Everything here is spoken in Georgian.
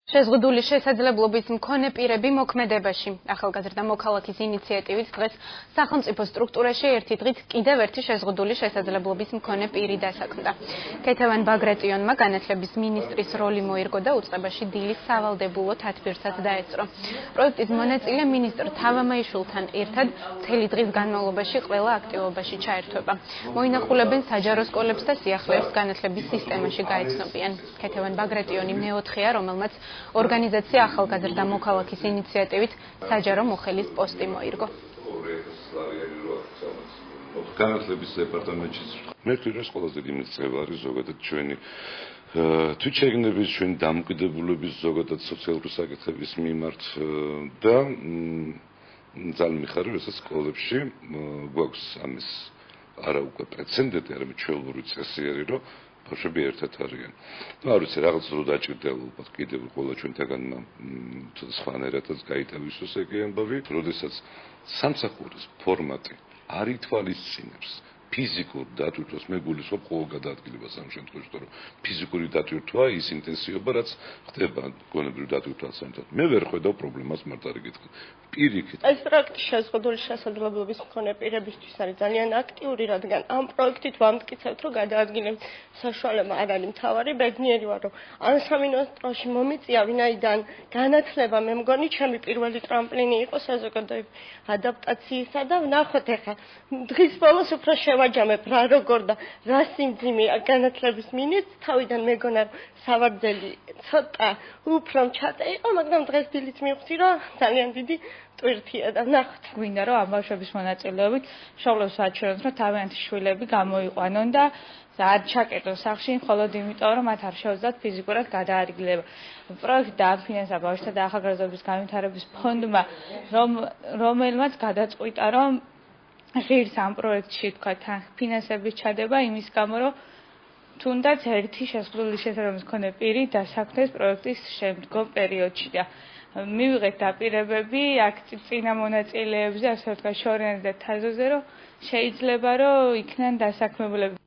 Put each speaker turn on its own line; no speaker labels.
შეზღუდული შესაძლებლობის მქონე პირები მოქმედებაში. ახალგაზრდა მოქალაქის ინიციატივით დღეს სახელმწიფო სტრუქტურაში ერთი დღით კიდევ ერთი შეზღუდული შესაძლებლობის მქონე პირი დასაქმდა. ქეთევან ბაგრატიონმა განათლების მინისტრის როლი მოირგო და უწყებაში დილის სავალდებულო თათბირსაც დაესწრო. პროექტის მონაწილე მინისტრ თავამაიშვილთან ერთად მთელი დღის განმავლობაში ყველა აქტივობაში ჩაერთვება. მოინახულებენ საჯარო სკოლებს და სიახლეებს განათლების სისტემაში გაეცნობიან. ქეთევან ბაგრატიონი მეოთხეა, რომელმაც ორგანიზაცია ახალგაზრდა მოქალაქის ინიციატივით საჯარო მოხელის პოსტი მოირგო.
განათლების დეპარტამენტში მე ვფიქრობ, ყველაზე დიდი მიღწევა არის ზოგადად ჩვენი თვითშეგნების, ჩვენი დამკვიდრებულების ზოგადად სოციალური საკითხების მიმართ და ძალიან მიხარია, რომ სკოლებში გვაქვს ამის არა უკვე პრეცედენტი, არამედ ჩვეულებრივი წესი არის, რომ ბავშვები ერთად არიან. არ ვიცი, რაღაც დრო დაჭირდა ალბათ კიდევ ყველა ჩვენთაგანმა სხვანაირადაც გაითავისოს ეგ ამბავი, როდესაც სამსახურის ფორმატი არ ითვალისწინებს ფიზიკურ დატვირთვას, მე გულისხმობ ყოველ გადაადგილებას ამ შემთხვევაში, რომ ფიზიკური დატვირთვა ის ინტენსივობა, რაც ხდება გონებრივ დატვირთვასთან. მე ვერ ხედავ პრობლემას მარტარი გითხრით. პირიქით.
ეს პროექტი შეზღუდული შესაძლებლობის მქონე პირებისთვის არის ძალიან აქტიური, რადგან ამ პროექტით ვამტკიცებთ, რომ გადაადგილების საშუალება არ არის მთავარი, ბედნიერი ვარ, რომ ამ სამინისტროში მომიწია, ვინაიდან განათლება მე მგონი ჩემი პირველი ტრამპლინი იყო საზოგადოების ადაპტაციისა და ვნახოთ ახლა დღის ბოლოს უფრო შევაჯამებ რა როგორ და რა სიმძიმეა განათლების მინისტრს, თავიდან მეგონა სავარძელი ცოტა უფრო ჩატა იყო, მაგრამ დღეს დილით მივხვდი, რომ ძალიან დიდი ტვირთია და ვნახოთ.
გვინდა რომ ამ ბავშვების მონაწილეობით შოვლებს ვაჩვენოთ, რომ თავიანთი შვილები გამოიყვანონ და არ ჩაკეტონ სახლში, მხოლოდ იმიტომ, რომ მათ არ შეუძლიათ ფიზიკურად გადაადგილება. პროექტი დააფინანსა ბავშვთა და ახალგაზრდობის განვითარების ფონდმა, რომელმაც გადაწყვიტა, რომ ღირს ამ პროექტში თქვა ფინანსების ჩადება იმის გამო, რომ თუნდაც ერთი შეზღუდული შესაძლებლობის მქონე პირი დასაქმდეს პროექტის შემდგომ პერიოდში და მივიღეთ დაპირებები აქ წინა მონაწილეებზე, ასე ვთქვათ, შორიანზე და თაზოზე, რომ შეიძლება რომ იქნან დასაქმებულები